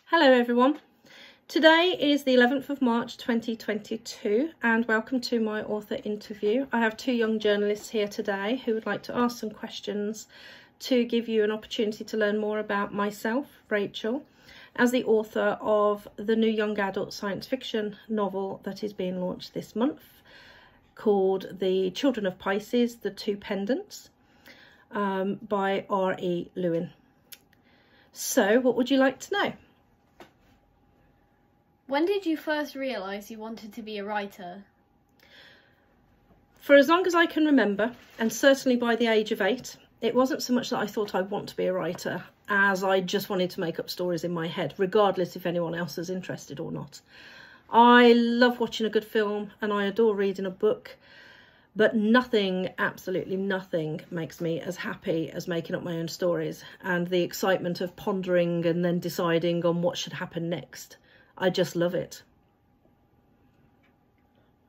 Hello everyone. Today is the 11th of March 2022 and welcome to my author interview. I have two young journalists here today who would like to ask some questions to give you an opportunity to learn more about myself, Rachel, as the author of the new young adult science fiction novel that is being launched this month called The Children of Pisces, The Two Pendants by R E Lewin. So what would you like to know? When did you first realise you wanted to be a writer? For as long as I can remember, and certainly by the age of 8, it wasn't so much that I thought I'd want to be a writer as I just wanted to make up stories in my head, regardless if anyone else is interested or not. I love watching a good film and I adore reading a book, but nothing, absolutely nothing, makes me as happy as making up my own stories and the excitement of pondering and then deciding on what should happen next. I just love it.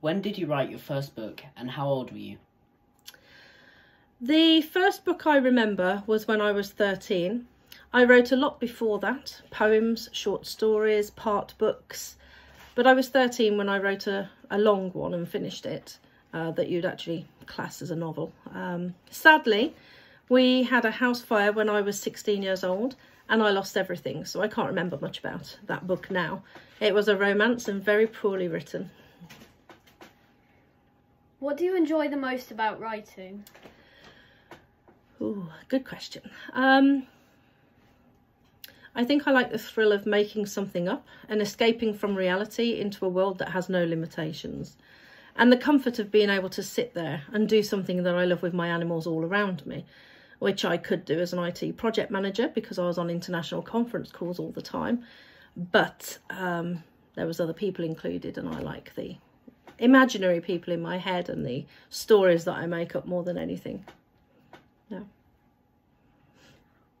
When did you write your first book and how old were you? The first book I remember was when I was 13. I wrote a lot before that, poems, short stories, part books, but I was 13 when I wrote a long one and finished it, that you'd actually class as a novel. Sadly, we had a house fire when I was 16 years old and I lost everything, so I can't remember much about that book now. It was a romance and very poorly written. What do you enjoy the most about writing? Ooh, good question. I think I like the thrill of making something up and escaping from reality into a world that has no limitations. And the comfort of being able to sit there and do something that I love with my animals all around me, which I could do as an IT project manager because I was on international conference calls all the time. But there was other people included and I like the imaginary people in my head and the stories that I make up more than anything. Yeah.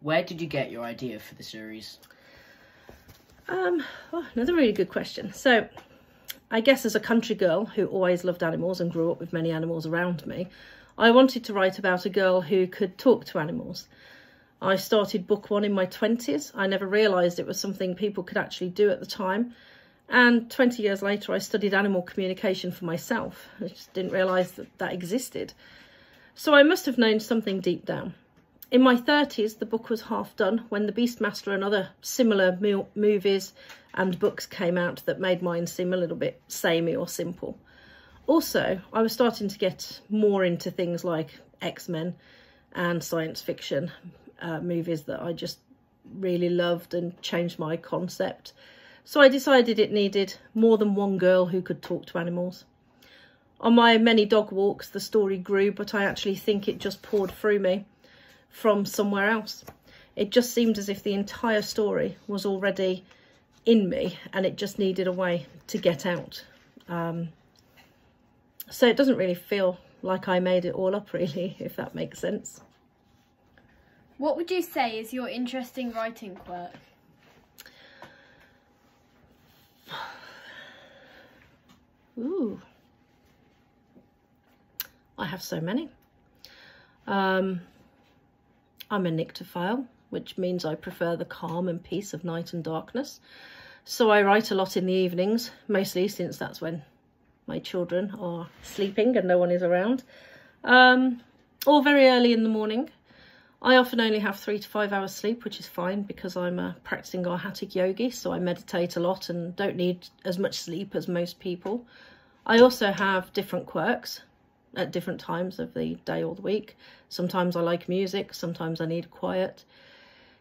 Where did you get your idea for the series? Another really good question. So I guess as a country girl who always loved animals and grew up with many animals around me, I wanted to write about a girl who could talk to animals. I started book 1 in my 20s. I never realised it was something people could actually do at the time. And 20 years later, I studied animal communication for myself. I just didn't realise that that existed. So I must have known something deep down. In my 30s, the book was half done when The Beastmaster and other similar movies and books came out that made mine seem a little bit samey or simple. Also, I was starting to get more into things like X-Men and science fiction movies that I just really loved and changed my concept. So I decided it needed more than one girl who could talk to animals. On my many dog walks, the story grew, but I actually think it just poured through me from somewhere else. It just seemed as if the entire story was already in me and it just needed a way to get out. So it doesn't really feel like I made it all up, really, if that makes sense. What would you say is your interesting writing quirk? Ooh. I have so many. I'm a nyctophile, which means I prefer the calm and peace of night and darkness. So I write a lot in the evenings, mostly since that's when my children are sleeping and no one is around, or very early in the morning. I often only have 3 to 5 hours sleep, which is fine because I'm a practicing Arhatic yogi, so I meditate a lot and don't need as much sleep as most people. I also have different quirks at different times of the day or the week. Sometimes I like music, sometimes I need quiet.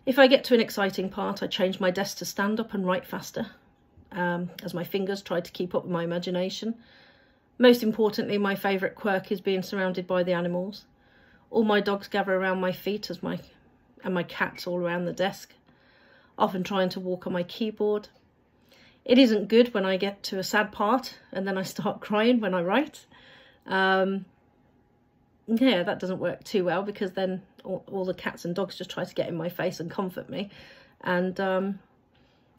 If I get to an exciting part, I change my desk to stand up and write faster, as my fingers try to keep up with my imagination. Most importantly, my favourite quirk is being surrounded by the animals. All my dogs gather around my feet and my cats all around the desk, often trying to walk on my keyboard. It isn't good when I get to a sad part and then I start crying when I write. Yeah, that doesn't work too well because then all the cats and dogs just try to get in my face and comfort me. And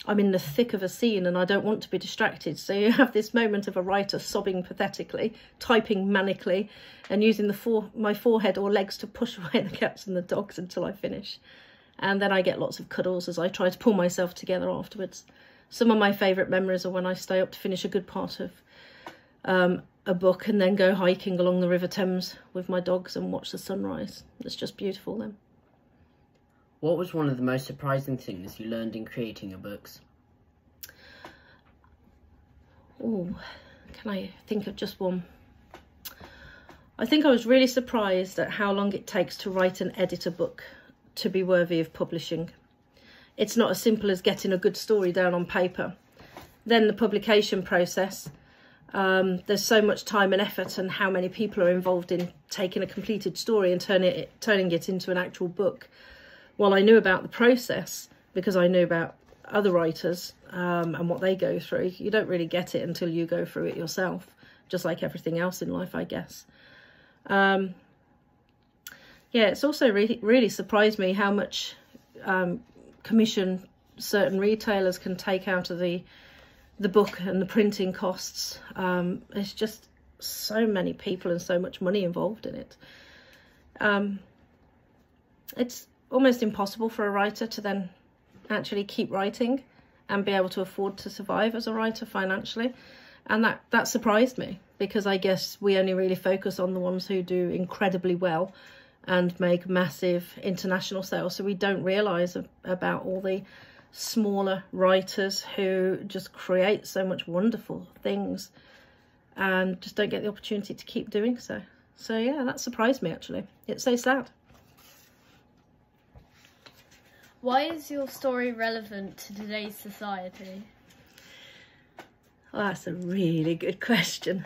I'm in the thick of a scene and I don't want to be distracted. So you have this moment of a writer sobbing pathetically, typing manically, and using my forehead or legs to push away the cats and the dogs until I finish. And then I get lots of cuddles as I try to pull myself together afterwards. Some of my favourite memories are when I stay up to finish a good part of a book and then go hiking along the River Thames with my dogs and watch the sunrise. It's just beautiful then. What was one of the most surprising things you learned in creating your books? Oh, can I think of just one? I think I was really surprised at how long it takes to write and edit a book to be worthy of publishing. It's not as simple as getting a good story down on paper. Then the publication process, there's so much time and effort, and how many people are involved in taking a completed story and turning it into an actual book. Well, I knew about the process because I knew about other writers and what they go through. You don't really get it until you go through it yourself, just like everything else in life, I guess. Yeah, it's also really surprised me how much commission certain retailers can take out of the book and the printing costs. There's just so many people and so much money involved in it. It's almost impossible for a writer to then actually keep writing and be able to afford to survive as a writer financially. And that surprised me, because I guess we only really focus on the ones who do incredibly well and make massive international sales. So we don't realise about all the smaller writers who just create so much wonderful things and just don't get the opportunity to keep doing so. So yeah, that surprised me actually. It's so sad. Why is your story relevant to today's society? Well, that's a really good question.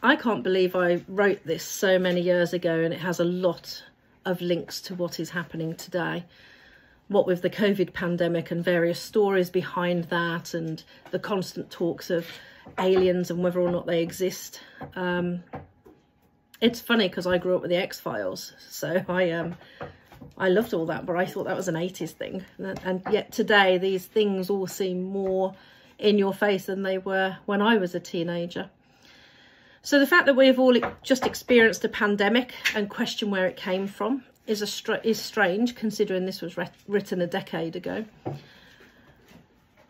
I can't believe I wrote this so many years ago, and it has a lot of links to what is happening today. What with the COVID pandemic and various stories behind that, and the constant talks of aliens and whether or not they exist. It's funny because I grew up with the X-Files, so I loved all that, but I thought that was an 80s thing. And yet today, these things all seem more in your face than they were when I was a teenager. So the fact that we've all just experienced a pandemic and question where it came from is strange, considering this was written a decade ago.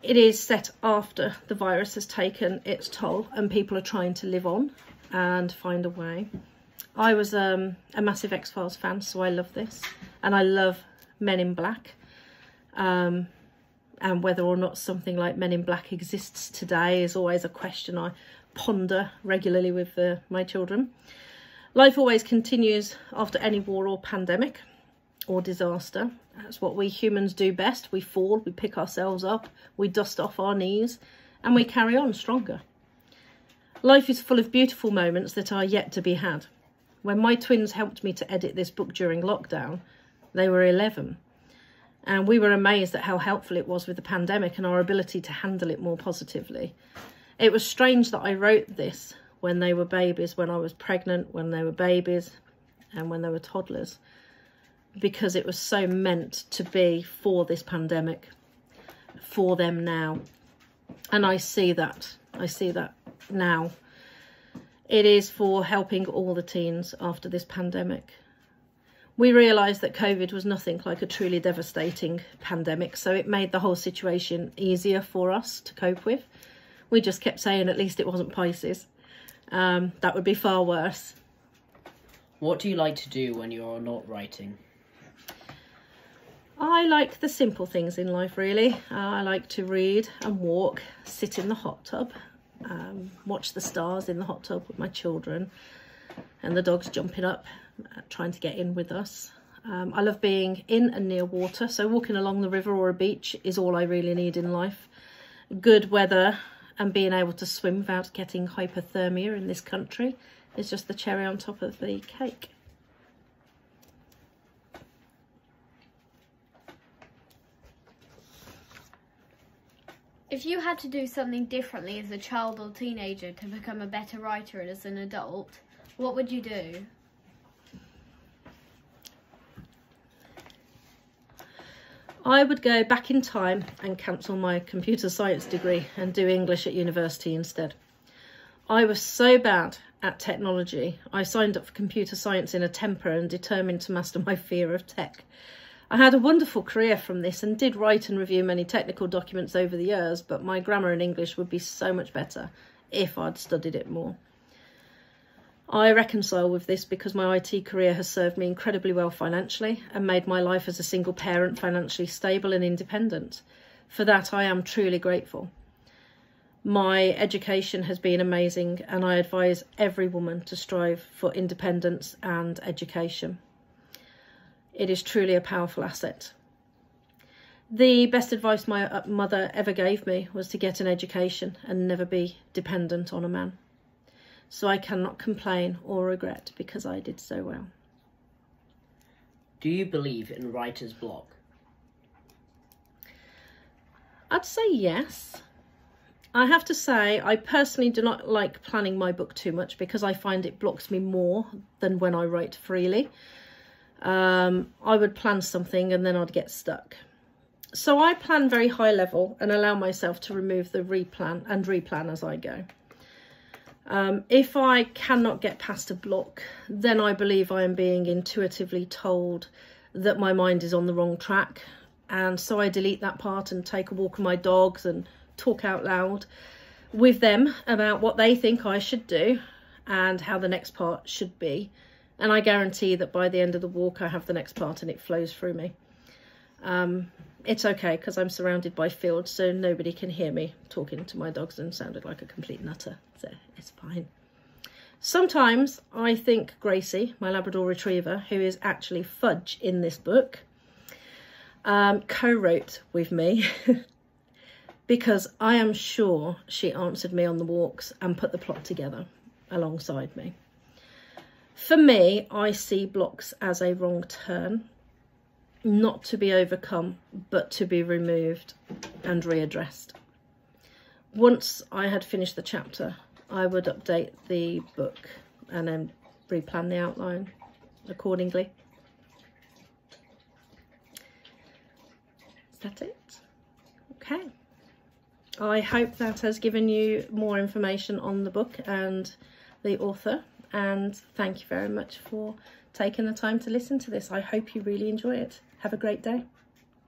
It is set after the virus has taken its toll and people are trying to live on and find a way. I was a massive X-Files fan, so I love this. And I love Men in Black. And whether or not something like Men in Black exists today is always a question I ponder regularly with my children. Life always continues after any war or pandemic or disaster. That's what we humans do best. We fall, we pick ourselves up, we dust off our knees, and we carry on stronger. Life is full of beautiful moments that are yet to be had. When my twins helped me to edit this book during lockdown, they were 11. And we were amazed at how helpful it was with the pandemic and our ability to handle it more positively. It was strange that I wrote this when they were babies, when I was pregnant, when they were babies, and when they were toddlers, because it was so meant to be for this pandemic, for them now. And I see that now. It is for helping all the teens after this pandemic. We realised that COVID was nothing like a truly devastating pandemic, so it made the whole situation easier for us to cope with. We just kept saying at least it wasn't Pisces. That would be far worse. What do you like to do when you're not writing? I like the simple things in life, really. I like to read and walk, sit in the hot tub, watch the stars in the hot tub with my children, and the dogs jumping up, trying to get in with us. I love being in and near water, so walking along the river or a beach is all I really need in life. Good weather and being able to swim without getting hypothermia in this country is just the cherry on top of the cake. If you had to do something differently as a child or teenager to become a better writer as an adult, what would you do? I would go back in time and cancel my computer science degree and do English at university instead. I was so bad at technology, I signed up for computer science in a temper and determined to master my fear of tech. I had a wonderful career from this and did write and review many technical documents over the years, but my grammar and English would be so much better if I'd studied it more. I reconcile with this because my IT career has served me incredibly well financially and made my life as a single parent financially stable and independent. For that, I am truly grateful. My education has been amazing, and I advise every woman to strive for independence and education. It is truly a powerful asset. The best advice my mother ever gave me was to get an education and never be dependent on a man. So I cannot complain or regret because I did so well. Do you believe in writer's block? I'd say yes. I have to say, I personally do not like planning my book too much because I find it blocks me more than when I write freely. I would plan something and then I'd get stuck. So I plan very high level and allow myself to remove the replan as I go. If I cannot get past a block, then I believe I am being intuitively told that my mind is on the wrong track. And so I delete that part and take a walk with my dogs and talk out loud with them about what they think I should do and how the next part should be. And I guarantee that by the end of the walk, I have the next part and it flows through me. It's okay because I'm surrounded by fields, so nobody can hear me talking to my dogs and sounded like a complete nutter. So it's fine. Sometimes I think Gracie, my Labrador Retriever, who is actually Fudge in this book, co-wrote with me because I am sure she answered me on the walks and put the plot together alongside me. For me, I see blocks as a wrong turn, not to be overcome, but to be removed and readdressed. Once I had finished the chapter, I would update the book and then replan the outline accordingly. Is that it? Okay. I hope that has given you more information on the book and the author, and thank you very much for taking the time to listen to this. I hope you really enjoy it. Have a great day.